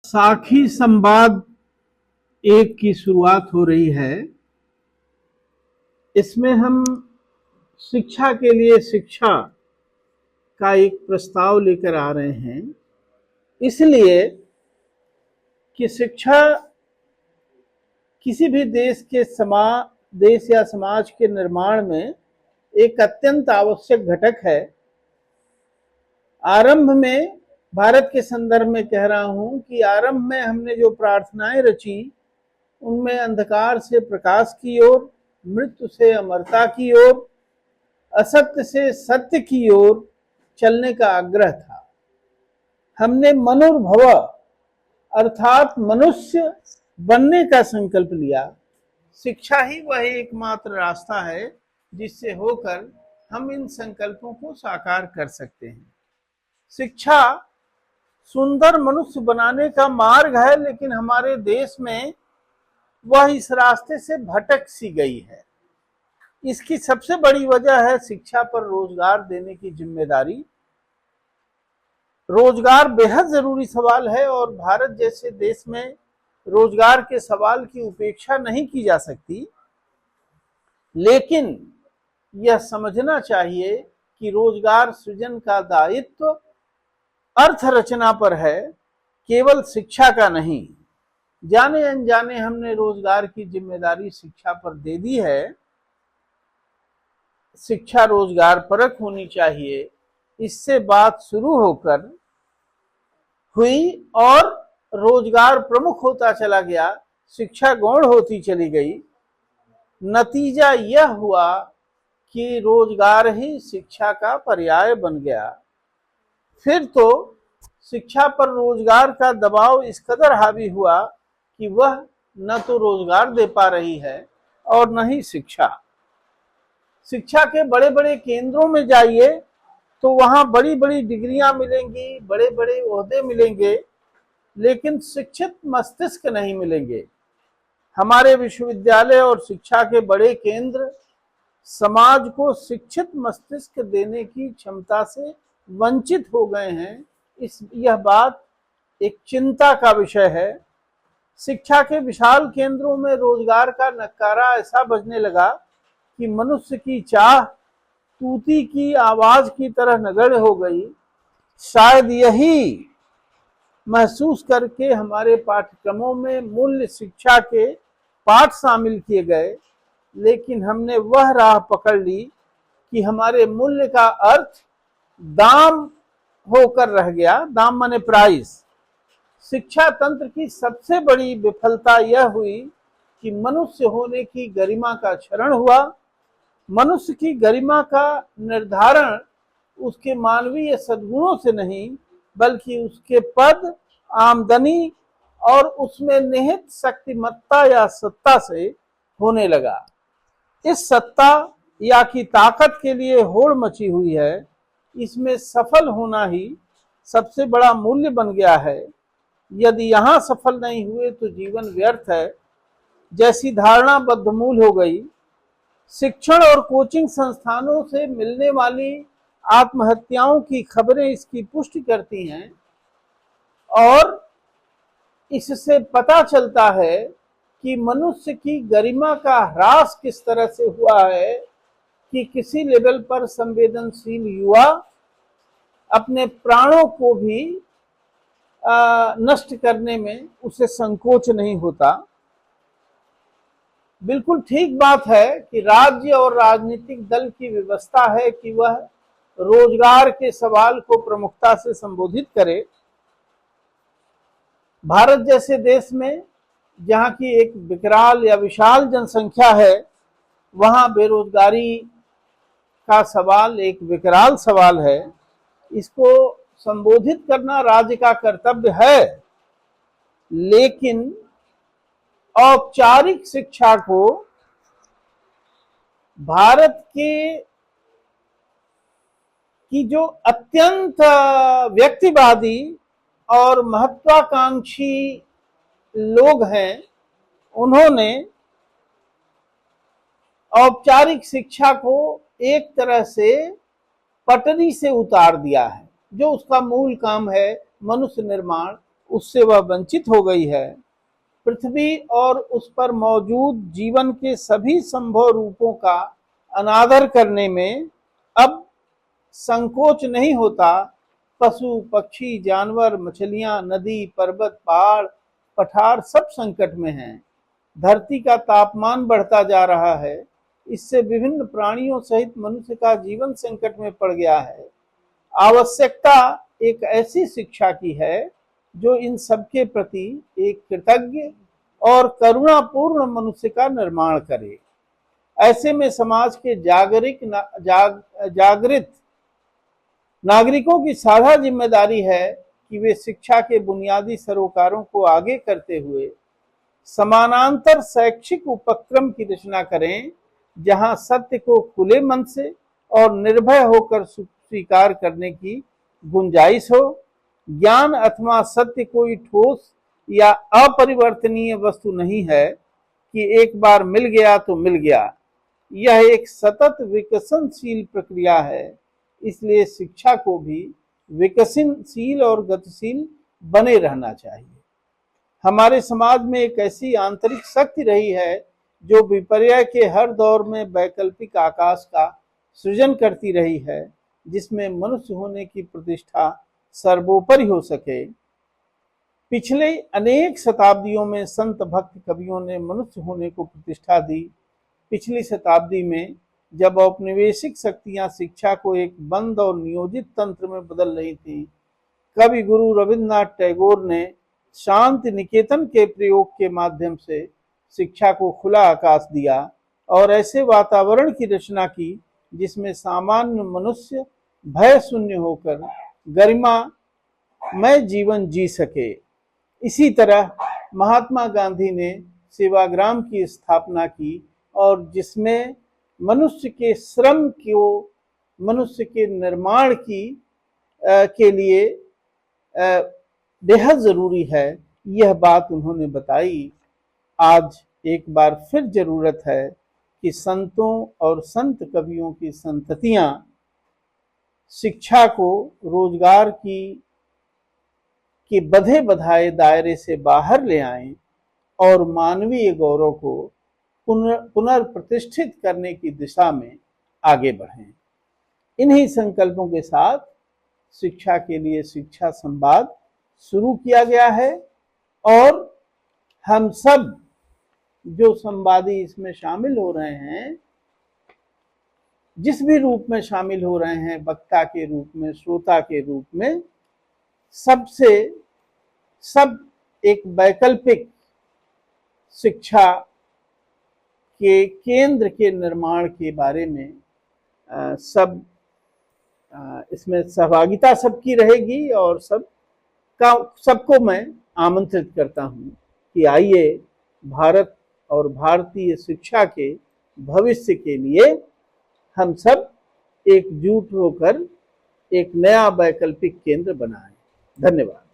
साखी संवाद एक की शुरुआत हो रही है। इसमें हम शिक्षा के लिए शिक्षा का एक प्रस्ताव लेकर आ रहे हैं, इसलिए कि शिक्षा किसी भी देश या समाज के निर्माण में एक अत्यंत आवश्यक घटक है। आरंभ में, भारत के संदर्भ में कह रहा हूं कि आरंभ में हमने जो प्रार्थनाएं रची उनमें अंधकार से प्रकाश की ओर, मृत्यु से अमरता की ओर, असत्य से सत्य की ओर चलने का आग्रह था। हमने मनुर्भव अर्थात मनुष्य बनने का संकल्प लिया। शिक्षा ही वह एकमात्र रास्ता है जिससे होकर हम इन संकल्पों को साकार कर सकते हैं। शिक्षा सुंदर मनुष्य बनाने का मार्ग है, लेकिन हमारे देश में वह इस रास्ते से भटक सी गई है। इसकी सबसे बड़ी वजह है शिक्षा पर रोजगार देने की जिम्मेदारी। रोजगार बेहद जरूरी सवाल है और भारत जैसे देश में रोजगार के सवाल की उपेक्षा नहीं की जा सकती, लेकिन यह समझना चाहिए कि रोजगार सृजन का दायित्व अर्थ रचना पर है, केवल शिक्षा का नहीं। जाने अनजाने हमने रोजगार की जिम्मेदारी शिक्षा पर दे दी है। शिक्षा रोजगार परक होनी चाहिए, इससे बात शुरू होकर हुई और रोजगार प्रमुख होता चला गया, शिक्षा गौण होती चली गई। नतीजा यह हुआ कि रोजगार ही शिक्षा का पर्याय बन गया। फिर तो शिक्षा पर रोजगार का दबाव इस कदर हावी हुआ कि वह न तो रोजगार दे पा रही है और न ही शिक्षा। शिक्षा के बड़े बड़े केंद्रों में जाइए तो वहां बड़ी बड़ी डिग्रियां मिलेंगी, बड़े बड़े ओहदे मिलेंगे, लेकिन शिक्षित मस्तिष्क नहीं मिलेंगे। हमारे विश्वविद्यालय और शिक्षा के बड़े केंद्र समाज को शिक्षित मस्तिष्क देने की क्षमता से वंचित हो गए हैं। यह बात एक चिंता का विषय है। शिक्षा के विशाल केंद्रों में रोजगार का नक्कारा ऐसा बजने लगा कि मनुष्य की चाह तूती की आवाज की तरह नगण्य हो गई। शायद यही महसूस करके हमारे पाठ्यक्रमों में मूल्य शिक्षा के पाठ शामिल किए गए, लेकिन हमने वह राह पकड़ ली कि हमारे मूल्य का अर्थ दाम होकर रह गया। दाम माने प्राइस। शिक्षा तंत्र की सबसे बड़ी विफलता यह हुई कि मनुष्य होने की गरिमा का क्षरण हुआ। मनुष्य की गरिमा का निर्धारण उसके मानवीय सद्गुणों से नहीं, बल्कि उसके पद, आमदनी और उसमें निहित शक्तिमत्ता या सत्ता से होने लगा। इस सत्ता या की ताकत के लिए होड़ मची हुई है। इसमें सफल होना ही सबसे बड़ा मूल्य बन गया है। यदि यहां सफल नहीं हुए तो जीवन व्यर्थ है जैसी धारणा बद्धमूल हो गई। शिक्षण और कोचिंग संस्थानों से मिलने वाली आत्महत्याओं की खबरें इसकी पुष्टि करती हैं और इससे पता चलता है कि मनुष्य की गरिमा का ह्रास किस तरह से हुआ है कि किसी लेवल पर संवेदनशील युवा अपने प्राणों को भी नष्ट करने में उसे संकोच नहीं होता। बिल्कुल ठीक बात है कि राज्य और राजनीतिक दल की व्यवस्था है कि वह रोजगार के सवाल को प्रमुखता से संबोधित करे। भारत जैसे देश में, जहां की एक विकराल या विशाल जनसंख्या है, वहां बेरोजगारी का सवाल एक विकराल सवाल है। इसको संबोधित करना राज्य का कर्तव्य है, लेकिन औपचारिक शिक्षा को भारत की जो अत्यंत व्यक्तिवादी और महत्वाकांक्षी लोग हैं, उन्होंने औपचारिक शिक्षा को एक तरह से पटरी से उतार दिया है। जो उसका मूल काम है, मनुष्य निर्माण, उससे वह वंचित हो गई है। पृथ्वी और उस पर मौजूद जीवन के सभी संभव रूपों का अनादर करने में अब संकोच नहीं होता। पशु पक्षी जानवर मछलियां नदी पर्वत पहाड़ पठार सब संकट में हैं। धरती का तापमान बढ़ता जा रहा है, इससे विभिन्न प्राणियों सहित मनुष्य का जीवन संकट में पड़ गया है। आवश्यकता एक ऐसी शिक्षा की है जो इन सबके प्रति एक कृतज्ञ और करुणापूर्ण मनुष्य का निर्माण करे। ऐसे में समाज के जागृत नागरिकों की साझा जिम्मेदारी है कि वे शिक्षा के बुनियादी सरोकारों को आगे करते हुए समानांतर शैक्षिक उपक्रम की रचना करें, जहां सत्य को खुले मन से और निर्भय होकर स्वीकार करने की गुंजाइश हो। ज्ञान अथवा सत्य कोई ठोस या अपरिवर्तनीय वस्तु नहीं है कि एक बार मिल गया तो मिल गया। यह एक सतत विकसनशील प्रक्रिया है, इसलिए शिक्षा को भी विकसनशील और गतिशील बने रहना चाहिए। हमारे समाज में एक ऐसी आंतरिक शक्ति रही है जो विपर्य के हर दौर में वैकल्पिक आकाश का सृजन करती रही है, जिसमें मनुष्य होने की प्रतिष्ठा सर्वोपरि हो सके। पिछले अनेक शताब्दियों में संत भक्त कवियों ने मनुष्य होने को प्रतिष्ठा दी। पिछली शताब्दी में जब औपनिवेशिक शक्तियां शिक्षा को एक बंद और नियोजित तंत्र में बदल रही थी, कवि गुरु रविन्द्रनाथ टैगोर ने शांति निकेतन के प्रयोग के माध्यम से शिक्षा को खुला आकाश दिया और ऐसे वातावरण की रचना की जिसमें सामान्य मनुष्य भय शून्य होकर गरिमामय जीवन जी सके। इसी तरह महात्मा गांधी ने सेवाग्राम की स्थापना की और जिसमें मनुष्य के श्रम को मनुष्य के निर्माण के लिए बेहद जरूरी है, यह बात उन्होंने बताई। आज एक बार फिर जरूरत है कि संतों और संत कवियों की संततियां शिक्षा को रोजगार की बधे बधाए दायरे से बाहर ले आएं और मानवीय गौरव को पुनर्प्रतिष्ठित करने की दिशा में आगे बढ़ें। इन्हीं संकल्पों के साथ शिक्षा के लिए शिक्षा संवाद शुरू किया गया है और हम सब जो संवादी इसमें शामिल हो रहे हैं, जिस भी रूप में शामिल हो रहे हैं, वक्ता के रूप में, श्रोता के रूप में, सब एक वैकल्पिक शिक्षा के केंद्र के निर्माण के बारे में इसमें सहभागिता सबकी रहेगी और सबको मैं आमंत्रित करता हूं कि आइए भारत और भारतीय शिक्षा के भविष्य के लिए हम सब एकजुट होकर एक नया वैकल्पिक केंद्र बनाएं। धन्यवाद।